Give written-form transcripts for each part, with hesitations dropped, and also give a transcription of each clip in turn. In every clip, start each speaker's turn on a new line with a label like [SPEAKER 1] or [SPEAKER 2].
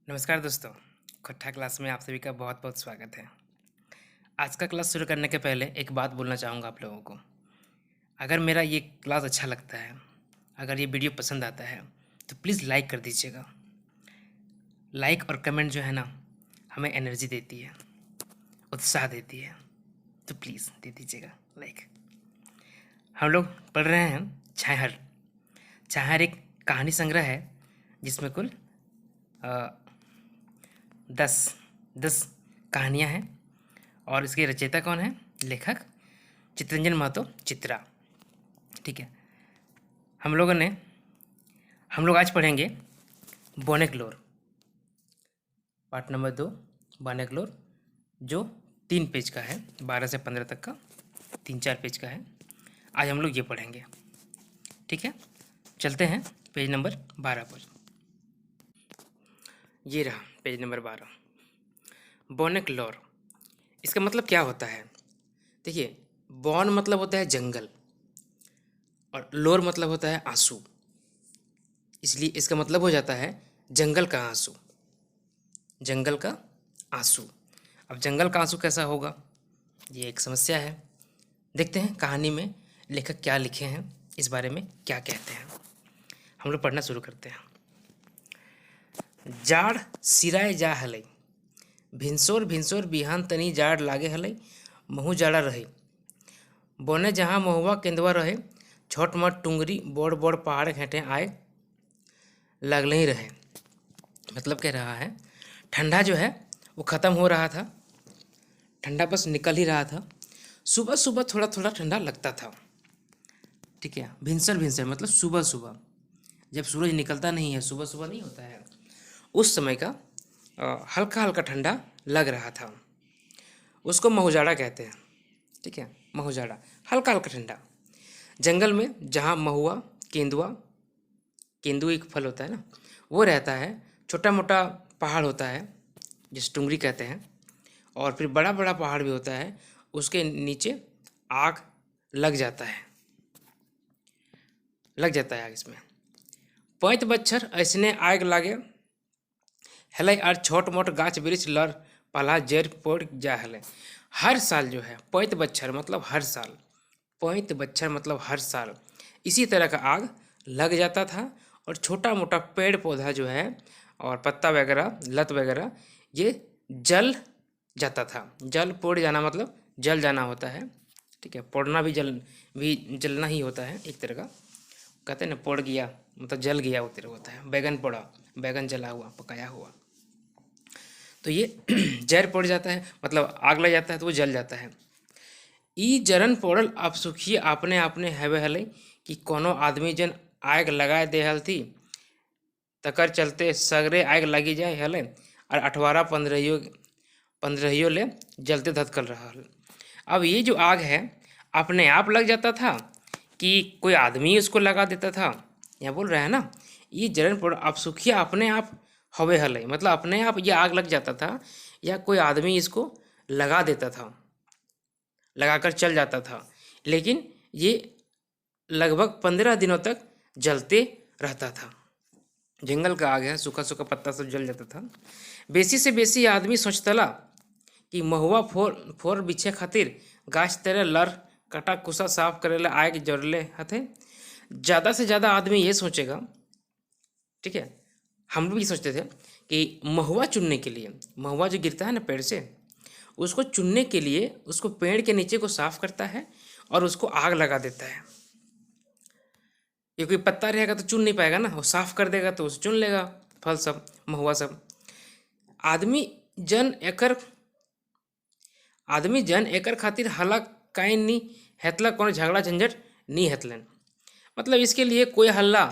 [SPEAKER 1] नमस्कार दोस्तों, खट्टा क्लास में आप सभी का बहुत बहुत स्वागत है। आज का क्लास शुरू करने के पहले एक बात बोलना चाहूँगा आप लोगों को। अगर मेरा ये क्लास अच्छा लगता है, अगर ये वीडियो पसंद आता है तो प्लीज़ लाइक कर दीजिएगा। लाइक और कमेंट जो है ना, हमें एनर्जी देती है, उत्साह देती है, तो प्लीज़ दे दीजिएगा लाइक। हम लोग पढ़ रहे हैं छाहर। छाहर एक कहानी संग्रह है जिसमें कुल 10 कहानियाँ हैं। और इसके रचयिता कौन है? लेखक चित्तरंजन महतो चित्रा। ठीक है, हम लोग आज पढ़ेंगे बोनेग्लोर, पार्ट नंबर 2 बोनेग्लोर, जो 3 पेज का है, 12 से 15 तक का 3-4 पेज का है। आज हम लोग ये पढ़ेंगे। ठीक है, चलते हैं पेज नंबर 12 पर। ये रहा पेज नंबर 12। बोनेग्लोर, इसका मतलब क्या होता है? देखिए, बॉन मतलब होता है जंगल और लोर मतलब होता है आंसू, इसलिए इसका मतलब हो जाता है जंगल का आंसू। जंगल का आंसू। अब जंगल का आंसू कैसा होगा, ये एक समस्या है। देखते हैं कहानी में लेखक क्या लिखे हैं, इस बारे में क्या कहते हैं। हम लोग पढ़ना शुरू करते हैं। जाड़ सिराय जा हलै, भिनसोर भिनसोर बिहान तनी जाड़ लागे हलै, महू जाड़ा रहे। बोने जहाँ महुआ केंदुआ रहे, छोट मोट टुंगरी बड़ बड़ पहाड़ घेंटे आए लगले ही रहे। मतलब कह रहा है ठंडा जो है वो ख़त्म हो रहा था, ठंडा बस निकल ही रहा था। सुबह सुबह थोड़ा थोड़ा ठंडा लगता था। ठीक है, भिनसर भिनसर मतलब सुबह सुबह, जब सूरज निकलता नहीं है, सुबह सुबह नहीं होता है, उस समय का हल्का हल्का ठंडा लग रहा था। उसको महुजाड़ा कहते हैं। ठीक है, महुजाड़ा, हल्का हल्का ठंडा। जंगल में जहाँ महुआ केंदुआ, केंदू एक फल होता है ना, वो रहता है। छोटा मोटा पहाड़ होता है जिसे टुंगरी कहते हैं, और फिर बड़ा बड़ा पहाड़ भी होता है, उसके नीचे आग लग जाता है, आग इसमें। 5 बच्छर ऐसने आग लागे हलै, और छोट मोट गाछ वृक्ष लड़ पला जड़ पड़ जा हलै। हर साल जो है 5 बच्छर मतलब हर साल, 5 बच्छर मतलब हर साल इसी तरह का आग लग जाता था। और छोटा मोटा पेड़ पौधा जो है और पत्ता वगैरह लत वगैरह ये जल जाता था। जल पोड़ जाना मतलब जल जाना होता है। ठीक है, पोड़ना भी जलना ही होता है एक तरह का। कहते हैं ना पोड़ गया मतलब जल गया, वो तरह होता है। बैगन पोड़ा, बैगन जला हुआ, पकाया हुआ, तो ये जर पड़ जाता है मतलब आग लग जाता है तो वो जल जाता है। ई जरन पड़ल आप सुखी आपने आपने हैवे हलै, कि कोनो आदमी जन आग लगाए दे हल थी, तकर चलते सगरे आग लगी जाए हलै, और 18-15 ले जलते धधकल रहा हल। अब ये जो आग है अपने आप लग जाता था कि कोई आदमी उसको लगा देता था? यहाँ बोल रहा है ना, ये जरन पड़ आप सुखिया अपने आप हवे हलै, मतलब अपने आप ये आग लग जाता था या कोई आदमी इसको लगा देता था, लगाकर चल जाता था। लेकिन ये लगभग 15 दिनों तक जलते रहता था। जंगल का आग है, सूखा सूखा पत्ता सब जल जाता था। बेसी से बेसी आदमी सोचतला कि महुआ फोर बिछे खातिर गाछ तेरे लर कटा कुसा साफ करेला आग जरले हथे। ज़्यादा से ज़्यादा आदमी ये सोचेगा, ठीक है, हम लोग भी सोचते थे कि महुआ चुनने के लिए, महुआ जो गिरता है ना पेड़ से, उसको चुनने के लिए उसको पेड़ के नीचे को साफ करता है और उसको आग लगा देता है। ये कोई पत्ता रहेगा तो चुन नहीं पाएगा ना, वो साफ कर देगा तो उसे चुन लेगा फल सब, महुआ सब। आदमी जन एकर खातिर हला काई नी हेतला, कौन झगड़ा झंझट नहीं हेतलन। मतलब इसके लिए कोई हल्ला,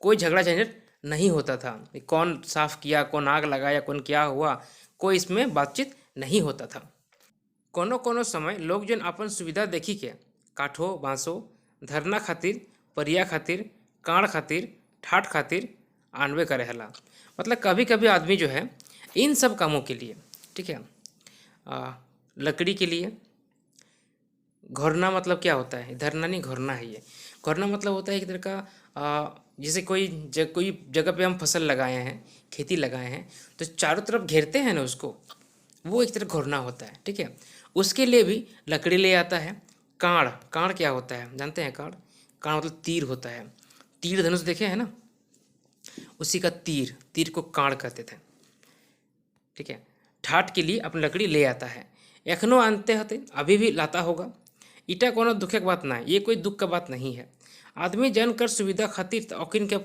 [SPEAKER 1] कोई झगड़ा झंझट नहीं होता था। कौन साफ किया, कौन आग लगाया, कौन क्या हुआ, कोई इसमें बातचीत नहीं होता था। कोनो कोनो समय लोग जन अपन सुविधा देखी के काठो बांसो धरना खातिर, परिया खातिर, कांड खातिर, ठाठ खातिर आनबे करे हला। मतलब कभी कभी आदमी जो है इन सब कामों के लिए, ठीक है, लकड़ी के लिए, घोरना मतलब क्या होता है, धरना नहीं घोरना है ये। घोरना मतलब होता है एक तरह का जैसे कोई जगह पे हम फसल लगाए हैं, खेती लगाए हैं, तो चारों तरफ घेरते हैं ना उसको, वो एक तरह घोरना होता है, ठीक है। उसके लिए भी लकड़ी ले आता है। काँड़, काँड़ क्या होता है जानते हैं? काँड़, काँड़ मतलब तीर होता है। तीर धनुष देखे हैं ना, उसी का तीर, तीर को काँड़ कहते थे, ठीक है। ठाठ के लिए अपनी लकड़ी ले आता है। एखनो आनते हते, अभी भी लाता होगा। ईटा कोनो दुखे के बात ना है, ये कोई दुख का बात नहीं है। आदमी जन कर सुविधा खातिर औकिन के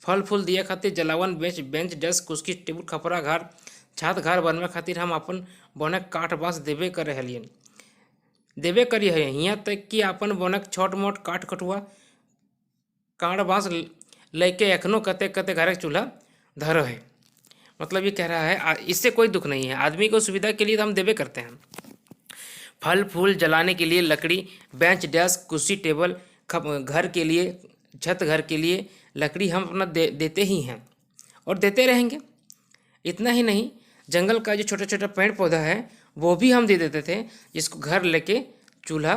[SPEAKER 1] फल फूल दिया खातिर जलावन बेंच डेस्क कुर्सी टेबुल खपरा घर छात घर बनवे खातिर हम अपन बनक काठ बाँस देवे करी है। यहाँ तक कि अपन बनक छोट मोट काठ कटुआ काठ बाँस लेके एखनो कते कते घर के चूल्हा धरो है। मतलब ये कह रहा है इससे कोई दुख नहीं है, आदमी को सुविधा के लिए तो हम देवे करते हैं। फल फूल जलाने के लिए लकड़ी, बेंच डेस्क कुर्सी टेबल, घर के लिए छत घर के लिए लकड़ी हम अपना देते ही हैं और देते रहेंगे। इतना ही नहीं, जंगल का जो छोटा छोटा पेड़ पौधा है वो भी हम दे देते थे, जिसको घर लेके चूल्हा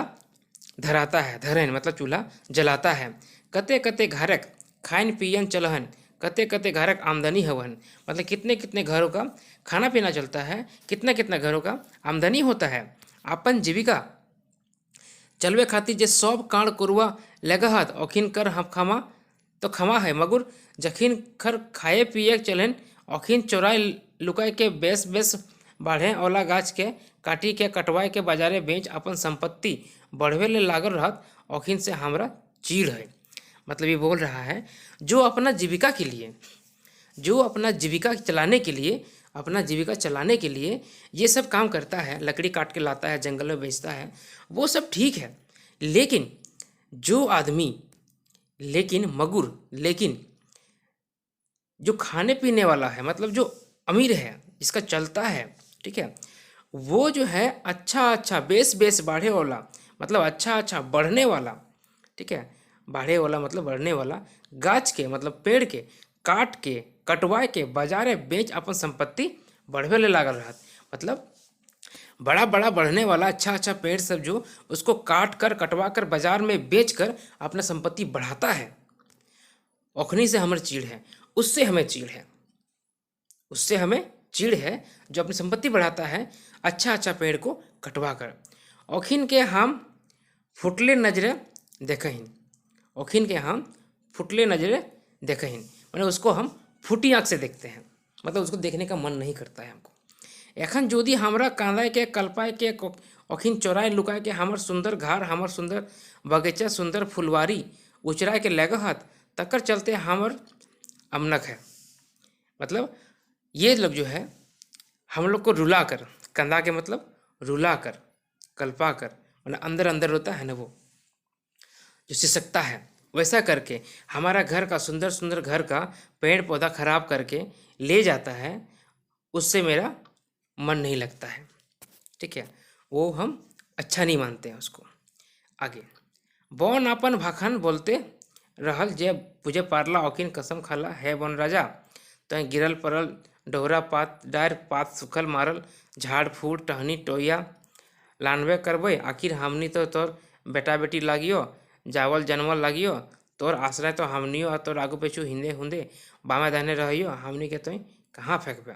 [SPEAKER 1] धराता है, धरेन मतलब चूल्हा जलाता है। कते कते घरक खाइन पियन चलहन, कते कते घरक आमदनी हवन, मतलब कितने कितने घरों का खाना पीना चलता है, कितना कितना घरों का आमदनी होता है। अपन जीविका चलवे खातिर जे सब कांड कुरुआ लगहत औखिन कर हम खमा तो खमा है, मगुर जखिन खर खाए पिए चलेन औखिन चोराए लुकाए के बेस बेस बाढ़े ओला गाछ के काटी के कटवाए के बाजारे बेच अपन संपत्ति बढ़वे ले लागल रहत, औखिन से हमरा चीड़ है। मतलब ये बोल रहा है जो अपना जीविका के लिए, जो अपना जीविका चलाने के लिए ये सब काम करता है, लकड़ी काट के लाता है, जंगल में बेचता है, वो सब ठीक है। लेकिन जो आदमी, लेकिन जो खाने पीने वाला है, मतलब जो अमीर है, जिसका चलता है, ठीक है, वो जो है अच्छा बेस बाढ़े वाला, मतलब अच्छा बढ़ने वाला, ठीक है, बाढ़े वाला मतलब बढ़ने वाला, गाछ के मतलब पेड़ के काट के कटवाए के बाजारे बेच अपन संपत्ति बढ़वे ले लागल रहत। मतलब बड़ा बड़ा बढ़ने वाला अच्छा पेड़ सब जो उसको काट कर कटवा कर बाजार में बेच कर अपना संपत्ति बढ़ाता है, ओखनी से हमारी चीड़ है, उससे हमें चीड़ है जो अपनी संपत्ति बढ़ाता है अच्छा पेड़ को कटवा कर। औखिन के हम फुटले नजरे देखहिन, औखिन के हम फुटले नजरे देखहिन, मैंने उसको हम फूटी आँख से देखते हैं, मतलब उसको देखने का मन नहीं करता है हमको। एखन जोदी हमरा कांदाय के कल्पाय के औखिन चोराय लुकाय के हमर सुंदर घर, हमर सुंदर बगीचा, सुंदर फुलवारी उचराय के लगहत, तकर चलते हमर अमनक है। मतलब ये लोग जो है हम लोग को रुला कर, कंधा के मतलब रुला कर, कल्पा कर, मतलब अंदर अंदर होता है ना वो जो सिसकता है, वैसा करके हमारा घर का सुंदर घर का पेड़ पौधा खराब करके ले जाता है, उससे मेरा मन नहीं लगता है, ठीक है, वो हम अच्छा नहीं मानते हैं उसको। आगे बौन अपन भाखन बोलते रहल जे पूजे पारला औकिन कसम खाला है बन राजा, तो गिरल पड़ल डोहरा पात डार पात सुखल मारल झाड़ फूट टहनी टोया लानबे करबे, आखिर हमनी तो तोर बेटा बेटी लागियो, जावल जनमल लागियो, तोर आश्रय तो हमनियो और तोर आगू पीछू हिंदे हुंदे बामे दाहिने रहियो, हमनी के तो कहाँ फेंकबे।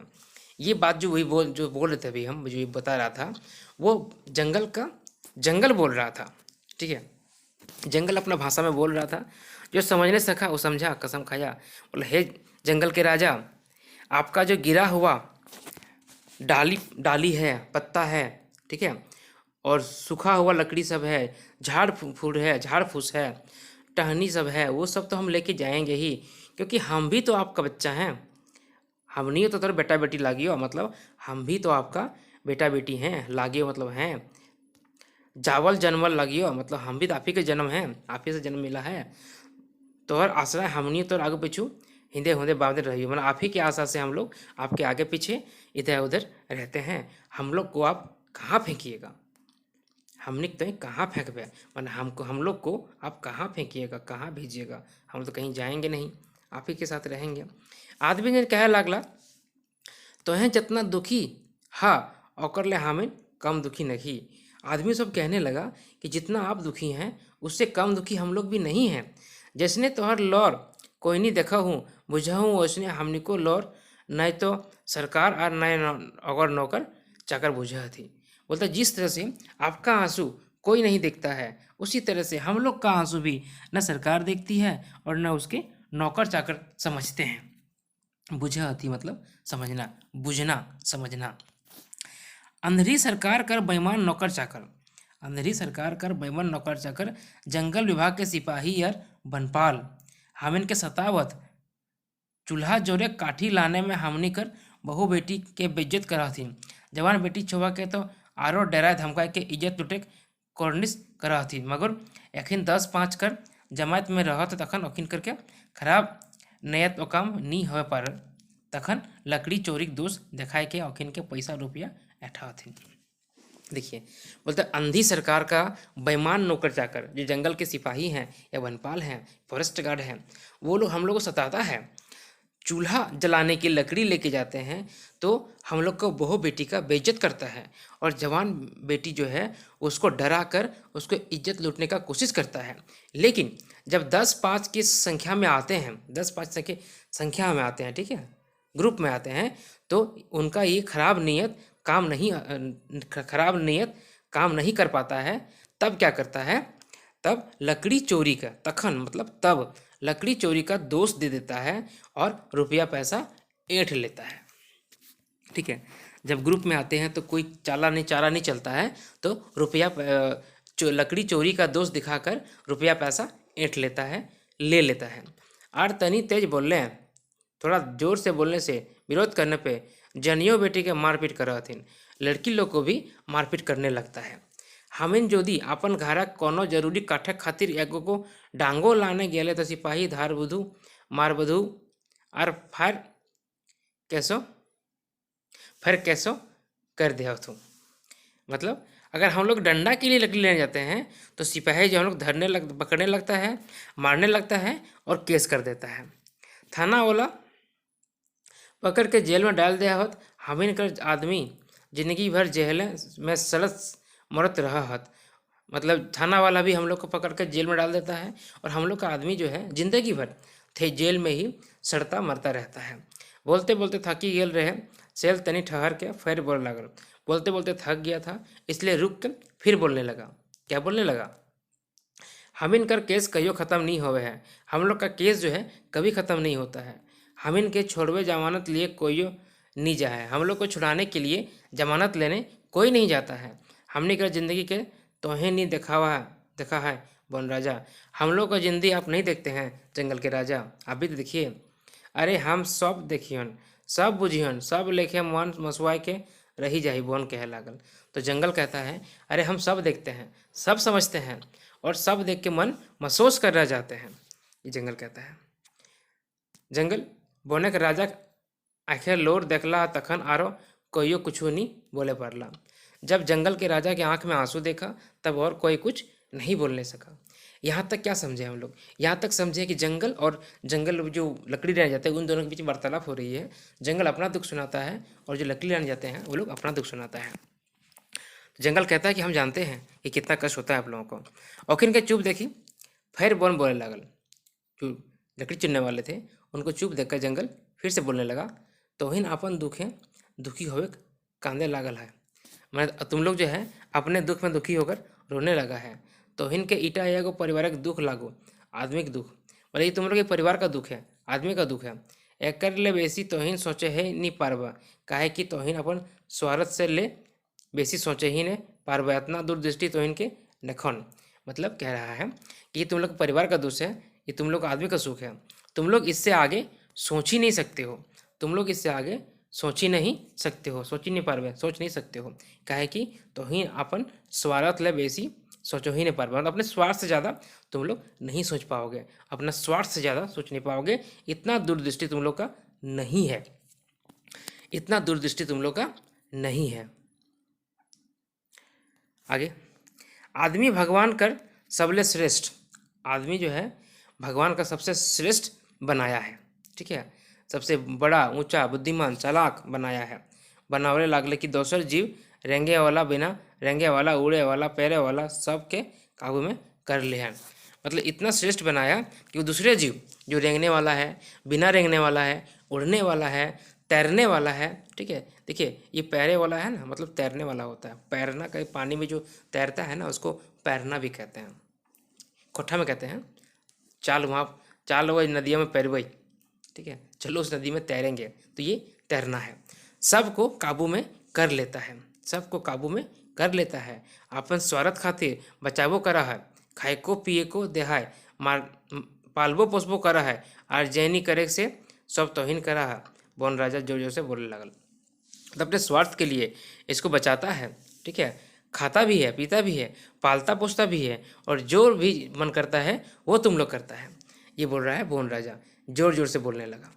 [SPEAKER 1] ये बात जो बोल रहे थे अभी हम, जो ये बता रहा था, वो जंगल बोल रहा था, ठीक है, जंगल अपना भाषा में बोल रहा था। जो समझने सका वो समझा, कसम खाया, बोले हे जंगल के राजा, आपका जो गिरा हुआ डाली है, पत्ता है, ठीक है, और सूखा हुआ लकड़ी सब है, झाड़ फूस है, टहनी सब है, वो सब तो हम लेके जाएंगे ही, क्योंकि हम भी तो आपका बच्चा हैं, हम नहीं तो तेरा बेटा बेटी लागियो, मतलब हम भी तो आपका बेटा बेटी हैं, लागियो मतलब हैं, जावल जन्मल लागियो, मतलब हम भी तो आप ही के जन्म हैं, आप ही से जन्म मिला है, तोहर आश्रय हमनी तो आगे पीछू हिंदे हुंदे बांधे रहियो, मतलब आप ही की आशा से हम लोग आपके आगे पीछे इधर उधर रहते हैं, हम लोग को आप कहाँ फेंकिएगा, हमने तो कहाँ फेंकबे, मतलब हम लोग को आप कहाँ फेंकिएगा, कहाँ भेजिएगा, हम तो कहीं जाएंगे नहीं, आप ही के साथ रहेंगे। आदमी ने कहे लागला तो हैं जितना दुखी हाँ और ले हमें कम दुखी नहीं। आदमी सब कहने लगा कि जितना आप दुखी हैं उससे कम दुखी हम लोग भी नहीं हैं। जैसने तोहर लौर कोई नहीं देखा हूँ बुझा हूँ उसने हमनी को लोर, नहीं तो सरकार और अगर नौकर चाकर बुझा थी। बोलता जिस तरह से आपका आंसू कोई नहीं देखता है, उसी तरह से हम लोग का आंसू भी न सरकार देखती है और न उसके नौकर चाकर समझते हैं। बुझा थी मतलब समझना, बुझना, समझना। अंधेरी सरकार कर बेईमान नौकर चाकर, अंधेरी सरकार कर बेईमान नौकर चाकर, जंगल विभाग के सिपाही यार बनपाल, हम इनके सतावत चूल्हा जोरे काठी लाने में हमनी कर बहू बेटी के बेइज्जत करा थी। जवान बेटी छुआ के तो आरो डरा धमकाए के इज्जत लुटे कोर्निश करा थी। मगर एखिन 10-5 कर जमात में रहत तखन अखिन करके खराब नियत काम नी हो पर तखन लकड़ी चोरी के दोष दिखाए के अखिन के पैसा रुपया ऐठा थी। देखिए बोलते अंधी सरकार का बेईमान नौकर चाकर जो जंगल के सिपाही हैं या वनपाल हैं, फॉरेस्ट गार्ड हैं, वो लोग हम लोग को सताता है। चूल्हा जलाने की लकड़ी लेके जाते हैं तो हम लोग को बहू बेटी का बेइज्जत करता है, और जवान बेटी जो है उसको डरा कर उसको इज्जत लूटने का कोशिश करता है। लेकिन जब 10-5 की संख्या में आते हैं, 10-5 संख्या में आते हैं, ठीक है, ग्रुप में आते हैं, तो उनका ये खराब नियत काम नहीं कर पाता है। तब क्या करता है, तब लकड़ी चोरी का तखन मतलब तब लकड़ी चोरी का दोष दे देता है और रुपया पैसा ऐंठ लेता है। ठीक है, जब ग्रुप में आते हैं तो कोई चारा नहीं चलता है, तो रुपया लकड़ी चोरी का दोष दिखाकर रुपया पैसा ऐंठ लेता है, ले लेता है। और तनी तेज बोल रहे हैं, थोड़ा जोर से बोलने से, विरोध करने पे जनियो बेटी के मारपीट करथिन, लड़की लोग को भी मारपीट करने लगता है। हमें जोदी अपन घरा कोनो जरूरी काठे खातिर एगो को डांगो लाने गेले तो सिपाही धार बुधू मार बधू और फिर कैसो कर दिया तू। मतलब अगर हम लोग डंडा के लिए लकड़ी लेने जाते हैं तो सिपाही जो हम लोग पकड़ने लगता है, मारने लगता है और केस कर देता है। थाना वाला पकड़ के जेल में डाल दिया होत, हमीन कर आदमी जिंदगी भर जेल में सड़त मरत रहा हत। मतलब थाना वाला भी हम लोग को पकड़ कर जेल में डाल देता है और हम लोग का आदमी जो है जिंदगी भर थे जेल में ही सड़ता मरता रहता है। बोलते बोलते थकी गेल रहे, सेल तनी ठहर के फिर बोलने लगा। बोलते बोलते थक गया था इसलिए रुक कर फिर बोलने लगा। क्या बोलने लगा, हम इनकर केस कहियो ख़त्म नहीं हुए हैं, हम लोग का केस जो है कभी ख़त्म नहीं होता है। हम इनके छोड़वे जमानत लिए कोई नहीं जा है, हम लोग को छुड़ाने के लिए जमानत लेने कोई नहीं जाता है। हमने कर जिंदगी के तोहें नहीं देखा है वन राजा, हम लोग का जिंदगी आप नहीं देखते हैं जंगल के राजा, आप भी तो देखिए। अरे हम सब देखियन, सब बुझियन, सब लेखे मन मसुआए के रही जाही बोन कहे लागल। तो जंगल कहता है अरे हम सब देखते हैं, सब समझते हैं और सब देख के मन महसूस कर रह जाते हैं। ये जंगल कहता है। जंगल बोने के राजा आखिर लोर देखला तखन आरो कोइयो कुछ नहीं बोले पड़ला। जब जंगल के राजा के आंख में आंसू देखा तब और कोई कुछ नहीं बोलने सका। यहाँ तक क्या समझे हम लोग, यहाँ तक समझे कि जंगल और जंगल जो लकड़ी लेने जाते हैं उन दोनों के बीच वार्तालाप हो रही है। जंगल अपना दुख सुनाता है और जो लकड़ी लेने जाते हैं वो लोग अपना दुख सुनाता है। जंगल कहता है कि हम जानते हैं कि कितना कष्ट होता है आप लोगों को। औखिन के चुप देखी, फिर बोन बोलने लगल। जो लकड़ी चुनने वाले थे उनको चुप देखकर जंगल फिर से बोलने लगा, तोहिन अपन दुख है दुखी होवे कांदे लागल है। मैं तुम लोग जो है अपने दुख में दुखी होकर रोने लगा है। तोहिन के ईटा एगो परिवार के दुख लागो, आदमी के दुख, मतलब ये तुम लोग के परिवार का दुख है, आदमी का दुख है। एकर ले बेसी तोहिन सोचे है नहीं पारबा, काहे कि तोहिन अपन स्वार्थ से ले बेसी सोचे ही ने पारबा, इतना दूरदृष्टि तोहिन के नखन। मतलब कह रहा है कि ये तुम लोग परिवार का दुख है, ये तुम लोग आदमी का सुख है, तुम लोग इससे आगे सोच ही नहीं सकते हो, तुम लोग इससे आगे सोच ही नहीं सकते हो, सोच ही नहीं पारबे, सोच नहीं सकते हो, काहे कि तोहिन अपन स्वार्थ ले बेसी सोचो ही नहीं पारबे। मतलब अपने स्वार्थ से ज़्यादा तुम लोग नहीं सोच पाओगे, अपना स्वार्थ से ज़्यादा सोच नहीं पाओगे, इतना दूरदृष्टि तुम लोग का नहीं है, इतना दूरदृष्टि तुम लोग का नहीं है। आगे, आदमी भगवान कर सबले श्रेष्ठ, आदमी जो है भगवान का सबसे श्रेष्ठ बनाया है। ठीक है, सबसे बड़ा ऊंचा बुद्धिमान चालाक बनाया है। बनावले लागले कि दोसर जीव रेंगे वाला बिना रेंगे वाला उड़े वाला पैरे वाला सबके काबू में कर ले हैं। मतलब इतना श्रेष्ठ बनाया कि वो दूसरे जीव जो रेंगने वाला है, बिना रेंगने वाला है, उड़ने वाला है, तैरने वाला है, ठीक है। देखिए ये पैरे वाला है ना, मतलब तैरने वाला होता है। पैरना का पानी में जो तैरता है ना उसको पैरना भी कहते हैं। कोठा में कहते हैं चाल वहाँ चाल वही नदियों में पैरवई, ठीक है, चलो उस नदी में तैरेंगे, तो ये तैरना है। सबको काबू में कर लेता है, सबको काबू में कर लेता है। अपन स्वार्थ खातिर बचावो करा है, खाए को पिए को देहाय, मार पालबो पोसबो करा है, और जैनी करे से सब तोहिन करा है। बन राजा जोर जोर से बोलने लगल। तो अपने स्वार्थ के लिए इसको बचाता है, ठीक है, खाता भी है, पीता भी है, पालता पोसता भी है, और जो भी मन करता है वो तुम लोग करता है। ये बोल रहा है बोन राजा, जोर जोर से बोलने लगा।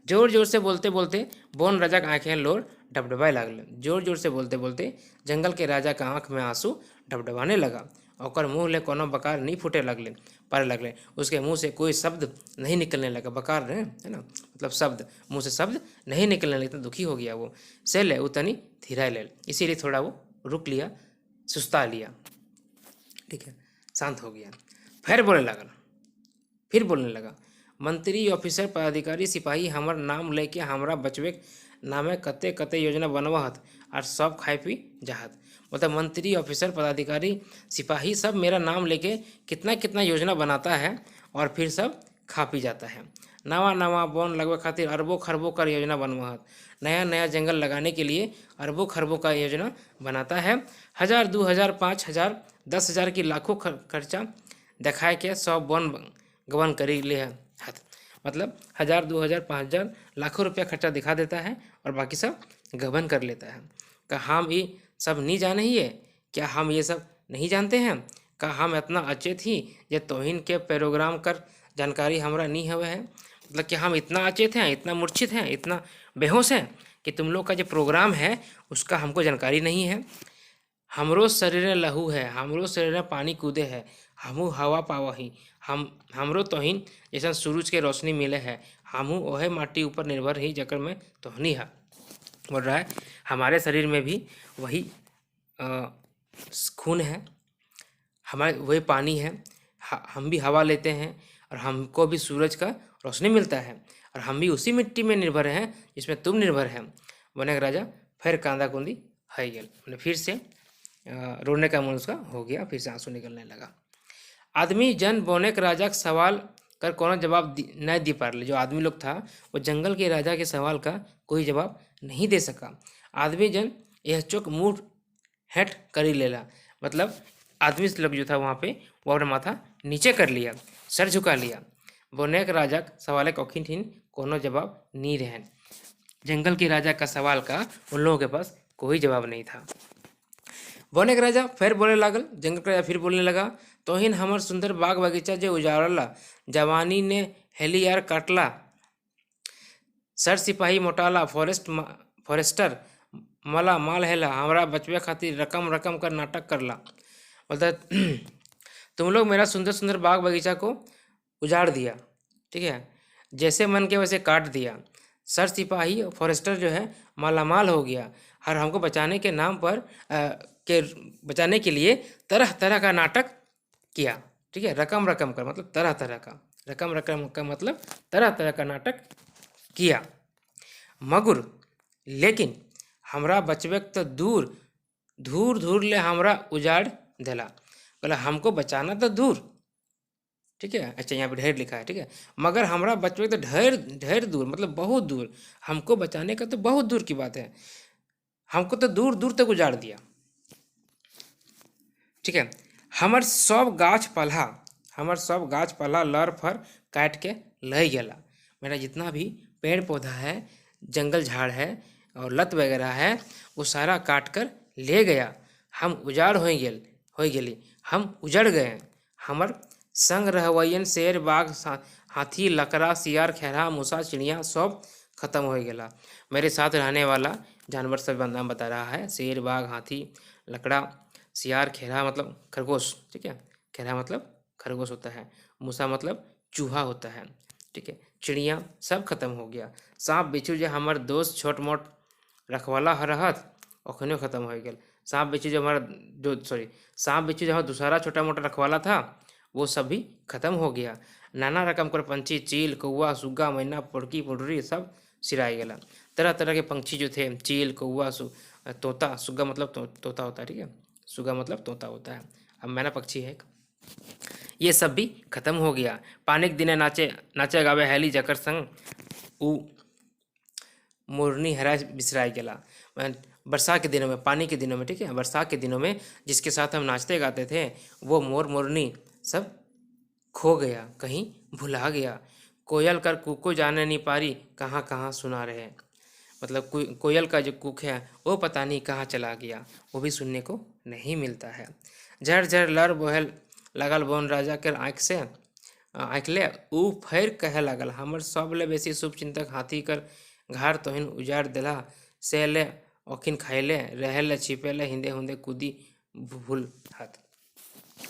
[SPEAKER 1] जोर जोर से बोलते बोलते बोन राजा का आँखें लोर डबडबाए लागल। जोर जोर से बोलते बोलते जंगल के राजा का आँख में आंसू डबडबाने लगा। और मुँह ले कोनो बकार नहीं फूटे लगले पड़े लगले। उसके मुंह से कोई शब्द नहीं निकलने लगा। बकार है ना, मतलब शब्द, मुंह से शब्द नहीं निकलने लगा। इतना दुखी हो गया वो। से ले उतनी धीरा ले, इसीलिए थोड़ा वो रुक लिया, सुस्ता लिया, ठीक है, शांत हो गया। फिर बोलने लगा, फिर बोलने लगा, मंत्री ऑफिसर पदाधिकारी सिपाही हमर नाम लेके हमरा बचवे नामे कते कते योजना बनवाहत और सब खाए पी जाहत। मतलब मंत्री ऑफिसर पदाधिकारी सिपाही सब मेरा नाम लेके कितना कितना योजना बनाता है और फिर सब खा पी जाता है। नवा नवा वन लगवे खातिर अरबों खरबों का योजना बनवाहत। नया नया जंगल लगाने के लिए अरबों खरबों का योजना बनाता है। 1000 2000 5000 10,000 की लाखों खर्चा दिखाए के सब वन गबन करी ले हाथ। मतलब 1000 2000 5000 लाखों रुपया खर्चा दिखा देता है और बाकी सब गबन कर लेता है। का हम ये सब नहीं जाने ही है? क्या हम ये सब नहीं जानते हैं? का हम इतना अचेत ही ये तोहिन के प्रोग्राम कर जानकारी हमरा नहीं हवे है? मतलब कि हम इतना अचेत हैं, इतना मूर्छित हैं, इतना बेहोश हैं कि तुम लोग का जो प्रोग्राम है उसका हमको जानकारी नहीं है। हमरो शरीर लहू है, हमरो शरीर में पानी कूदे है, हमू हवा पावा ही, हमरो तोहिन जैसा सूरज के रोशनी मिले है, हमू ओहे माटी ऊपर निर्भर ही जकर में तोहनी है। बोल रहा है हमारे शरीर में भी वही खून है, हमारे वही पानी है, हम भी हवा लेते हैं और हमको भी सूरज का रोशनी मिलता है और हम भी उसी मिट्टी में निर्भर हैं जिसमें तुम निर्भर हैं। बने राजा फिर कांदा कुंदी है गल, मैंने फिर से रोने का मन उसका हो गया, फिर से आंसू निकलने लगा। आदमी जन बोनेक राजा का सवाल कर कोनो जवाब नहीं दे पा रहे। जो आदमी लोग था वो जंगल के राजा के सवाल का कोई जवाब नहीं दे सका। आदमी जन यह चुक मुँह हेट कर ही लेला। मतलब आदमी लोग जो था वहाँ पे वो अपना माथा नीचे कर लिया, सर झुका लिया। बोनेक राजा सवाल कौखिन ठिन कोनो जवाब नहीं रहे। जंगल के राजा का सवाल का उन लोगों के पास कोई जवाब नहीं था। बोनेक राजा फिर बोले लागल, जंगल का राजा फिर बोलने लगा, तोहिन हमर सुंदर बाग बगीचा जो उजाड़ला, जवानी ने हेलियार काटला, सर सिपाही मोटाला, फॉरेस्टर मला माल हेला, हमरा बचवे खातिर रकम रकम कर नाटक करला। मतलब तुम लोग मेरा सुंदर सुंदर बाग बगीचा को उजाड़ दिया, ठीक है, जैसे मन के वैसे काट दिया। सर सिपाही और फॉरेस्टर जो है मालामाल हो गया और हमको बचाने के नाम पर बचाने के लिए तरह तरह का नाटक किया, ठीक है। रकम रकम का मतलब तरह तरह का, रकम रकम का मतलब तरह तरह का नाटक किया। मगर लेकिन हमरा बचवे तो दूर धूर धूर ले हमरा उजाड़ देला। बोला हमको बचाना तो दूर, ठीक है, अच्छा यहाँ पे ढेर लिखा है, ठीक है, मगर हमरा बचवे तो ढेर ढेर दूर, मतलब बहुत दूर। हमको बचाने का तो बहुत दूर की बात है, हमको तो दूर दूर तक उजाड़ दिया, ठीक है। हमर सब गाछ पाला लर फर काट के ले गया। मेरा जितना भी पेड़ पौधा है, जंगल झाड़ है और लत वगैरह है वो सारा काट कर ले गया। हम उजाड़ हो गेली, हम उजड़ गए। हमर संग रहवैयन शेर बाघ हाथी लकड़ा सियार खैरा मूसा चिड़िया सब खत्म हो गया। मेरे साथ रहने वाला जानवर सब नाम बता रहा है, शेर बाघ हाथी लकड़ा सियार खैरा मतलब खरगोश, ठीक है, खैरा मतलब खरगोश होता है, मूसा मतलब चूहा होता है, ठीक है, चिड़िया सब खत्म हो गया। सांप बिच्छू जो हमार दोस्त छोट मोट रखवाला रहत ओखने खत्म हो गया। सांप बिच्छू जो हमारा दूसरा छोटा मोटा रखवाला था वो सब भी खत्म हो गया। नाना रकम कर पंछी, चील, कौआ, सुग्गा, मैना, पोड़की, पोडरी सब सिराय गेला। तरह तरह के पंछी जो थे, चील, कौआ, तोता, सुग्गा मतलब तोता होता है, ठीक है, सुग्गा मतलब तोता होता है, अब मैना पक्षी है एक, ये सब भी खत्म हो गया। पानी के दिने नाचे नाचे गावे हैली जकर संग ऊ मोरनी हरा बिसराय गेला। बरसात के दिनों में, पानी के दिनों में, ठीक है, बरसात के दिनों में जिसके साथ हम नाचते गाते थे वो मोर मोरनी सब खो गया, कहीं भुला गया। कोयल कर कूको जाने नहीं पारी, कहाँ कहाँ सुना रहे। मतलब कोयल का जो कूक है वो पता नहीं कहाँ चला गया, वो भी सुनने को नहीं मिलता है। झर झर लर बोहल लगल बन राजा के आँख से आँख ले ऊ फैर कहे लागल, हमर सब ले बेसी शुभचिंतक हाथी कर घर तोहिन उजाड़ दिला, से ले औखिन खाइले रहे ले छिपे ले हिंदे हुंदे कूदी भूल हाथ।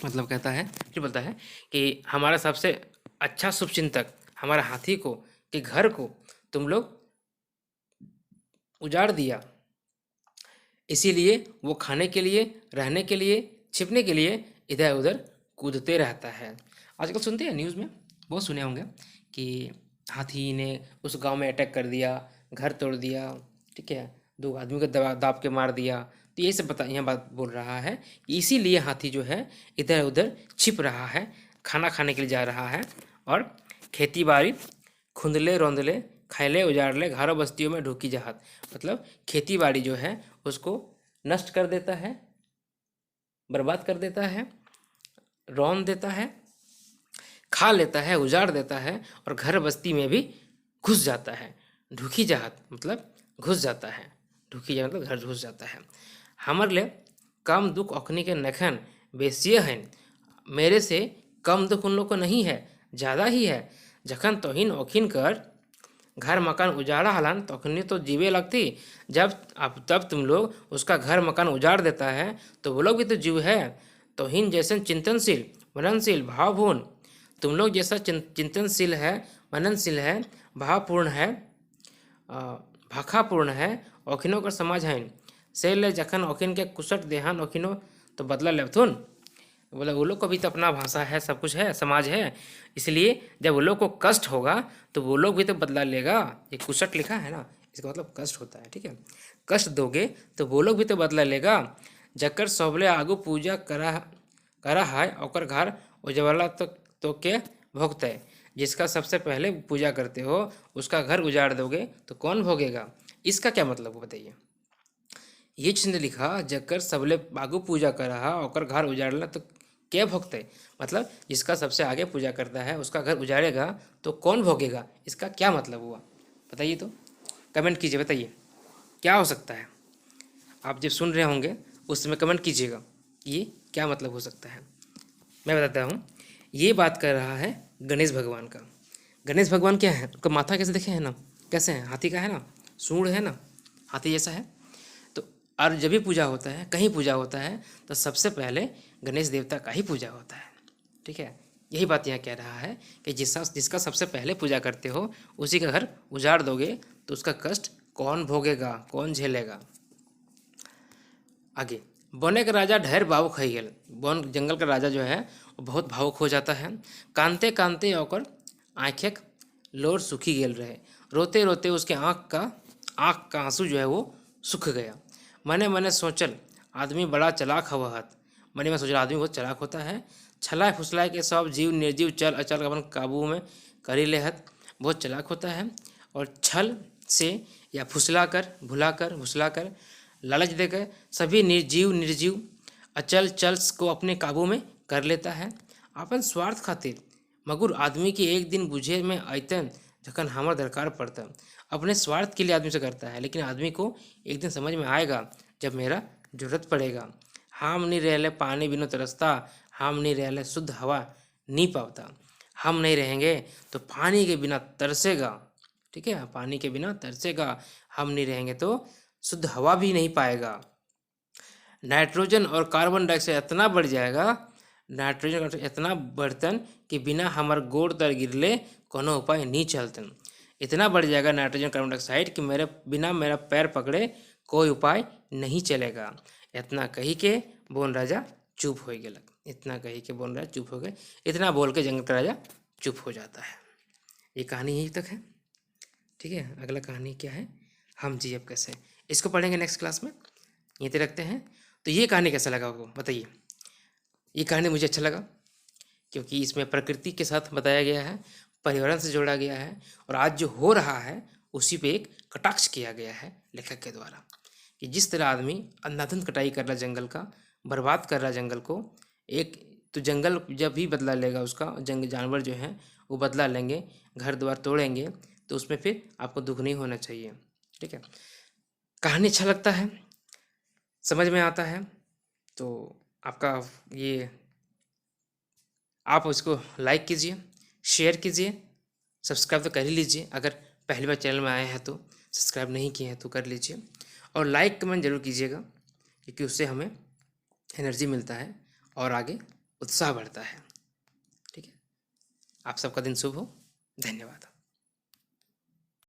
[SPEAKER 1] मतलब कहता है, फिर बोलता है कि हमारा सबसे अच्छा शुभचिंतक हमारा हाथी को कि घर को तुम लोग उजाड़ दिया, इसीलिए वो खाने के लिए, रहने के लिए, छिपने के लिए इधर उधर कूदते रहता है। आजकल सुनते हैं न्यूज़ में, बहुत सुने होंगे कि हाथी ने उस गांव में अटैक कर दिया, घर तोड़ दिया, ठीक है, 2 आदमी को दाब के मार दिया। तो ये सब यहाँ बात बोल रहा है कि इसीलिए हाथी जो है इधर उधर छिप रहा है, खाना खाने के लिए जा रहा है, और खेती बाड़ी खुंदले रौंदले खाइले उजाड़ले घरों बस्तियों में ढूकी जहात। मतलब खेती बाड़ी जो है उसको नष्ट कर देता है, बर्बाद कर देता है, रौंद देता है, खा लेता है, उजाड़ देता है, और घर बस्ती में भी घुस जाता है। ढूकी जहात मतलब घुस जाता है, ढूकी जहात मतलब घर घुस जाता है। हमर ले कम दुख ओखनी के नखन बेसिए हैं, मेरे से कम दुख उन लोग को नहीं है, ज़्यादा ही है। जखन तोहिन ओखिन कर घर मकान उजाड़ा हलन तखनी तो जीवे लगती, जब अब तब तुम लोग उसका घर मकान उजाड़ देता है तो वो लोग भी तो जीव है। तोहिन जैसे चिंतनशील मननशील भावपूर्ण, तुम लोग जैसा चिंतनशील है, मननशील है, भावपूर्ण है, भाखापूर्ण है, ओखिनों का समाज है, से ले जखन ओखिन के कुशट देहान ओखिनो तो बदला लेथुन। बोला वो लोग को भी तो अपना भाषा है, सब कुछ है, समाज है, इसलिए जब वो लोग को कष्ट होगा तो वो लोग भी तो बदला लेगा। ये कुशट लिखा है ना, इसका मतलब कष्ट होता है, ठीक है, कष्ट दोगे तो वो लोग भी तो बदला लेगा। जकर सबले आगू पूजा करा है ओकर घर उजवला तो के भोगते, जिसका सबसे पहले पूजा करते हो उसका घर उजाड़ दोगे तो कौन भोगेगा। इसका क्या मतलब बताइए। ये चिन्ह लिखा जकर सबले आगू पूजा कर रहा और घर उजाड़ना तो क्या भोगते, मतलब जिसका सबसे आगे पूजा करता है उसका घर उजाड़ेगा तो कौन भोगेगा, इसका क्या मतलब हुआ बताइए। तो कमेंट कीजिए, बताइए क्या हो सकता है। आप जब सुन रहे होंगे उस समय कमेंट कीजिएगा ये क्या मतलब हो सकता है। मैं बताता हूँ, ये बात कर रहा है गणेश भगवान का। गणेश भगवान क्या है, उनका माथा कैसे देखे है ना, कैसे है, हाथी का है ना, सूंड है ना, हाथी जैसा है। तो और जब भी पूजा होता है, कहीं पूजा होता है तो सबसे पहले गणेश देवता का ही पूजा होता है, ठीक है। यही बात यहाँ कह रहा है कि जिसका सबसे पहले पूजा करते हो उसी का घर उजाड़ दोगे तो उसका कष्ट कौन भोगेगा, कौन झेलेगा। आगे, बने का राजा ढेर भावुक है गेल। वन जंगल का राजा जो है वो बहुत भावुक हो जाता है। कांते कांते ओकर आँखें लोर सूखी गेल रहे, रोते रोते उसके आँख का आंसू जो है वो सूख गया। मने मने सोचल आदमी बड़ा चलाक हवहत, मने में सोचल आदमी बहुत चलाक होता है। छलाए फुसलाए के सब जीव निर्जीव चल अचल अपन काबू में करी लेहत, बहुत चलाक होता है। और छल से या फुसला कर, भुला कर, फुसला कर, लालच देकर सभी निर्जीव अचल चल को अपने काबू में कर लेता है। अपन स्वार्थ खातिर मगर आदमी के एक दिन बुझे में अतन जखन हमार दरकार पड़ता, अपने स्वार्थ के लिए आदमी से करता है, लेकिन आदमी को एक दिन समझ में आएगा जब मेरा जरूरत पड़ेगा। हम नहीं रहले पानी बिना तरसता, हम नहीं रहले शुद्ध हवा नहीं पाता, हम नहीं रहेंगे तो पानी के बिना तरसेगा, ठीक है, पानी के बिना तरसेगा, हम नहीं रहेंगे तो शुद्ध हवा भी नहीं पाएगा। नाइट्रोजन और कार्बन डाइऑक्साइड इतना बढ़ जाएगा, नाइट्रोजन इतना बढ़तन कि बिना हमार गोड़ तर गिरले कोनो उपाय नहीं चलतन। इतना बढ़ जाएगा नाइट्रोजन कार्बन डाइऑक्साइड कि मेरा पैर पकड़े कोई उपाय नहीं चलेगा। इतना कही के बोन राजा चुप हो गेलक। इतना कही के बोल रहा है, चुप हो गए। इतना बोल के जंगल का राजा चुप हो जाता है। ये कहानी यहीं तक है। ठीक है, अगला कहानी क्या है, हम जी अब कैसे, इसको पढ़ेंगे नेक्स्ट क्लास में। यहीं तक रखते हैं। तो ये कहानी कैसा लगा आपको बताइए। ये कहानी मुझे अच्छा लगा क्योंकि इसमें प्रकृति के साथ बताया गया है, पर्यावरण से जोड़ा गया है, और आज जो हो रहा है उसी पे एक कटाक्ष किया गया है लेखक के द्वारा, कि जिस तरह आदमी अंधाधुंध कटाई कर रहा जंगल का, बर्बाद कर रहा जंगल को। एक तो जंगल जब भी बदला लेगा उसका, जंग जानवर जो हैं वो बदला लेंगे, घर द्वार तोड़ेंगे, तो उसमें फिर आपको दुख नहीं होना चाहिए। ठीक है, कहानी अच्छा लगता है, समझ में आता है, तो आपका ये, आप उसको लाइक कीजिए, शेयर कीजिए, सब्सक्राइब तो कर ही लीजिए। अगर पहली बार चैनल में आए हैं तो, सब्सक्राइब नहीं किए हैं तो कर लीजिए, और लाइक कमेंट जरूर कीजिएगा, क्योंकि उससे हमें एनर्जी मिलता है और आगे उत्साह बढ़ता है। ठीक है, आप सबका दिन शुभ हो। धन्यवाद।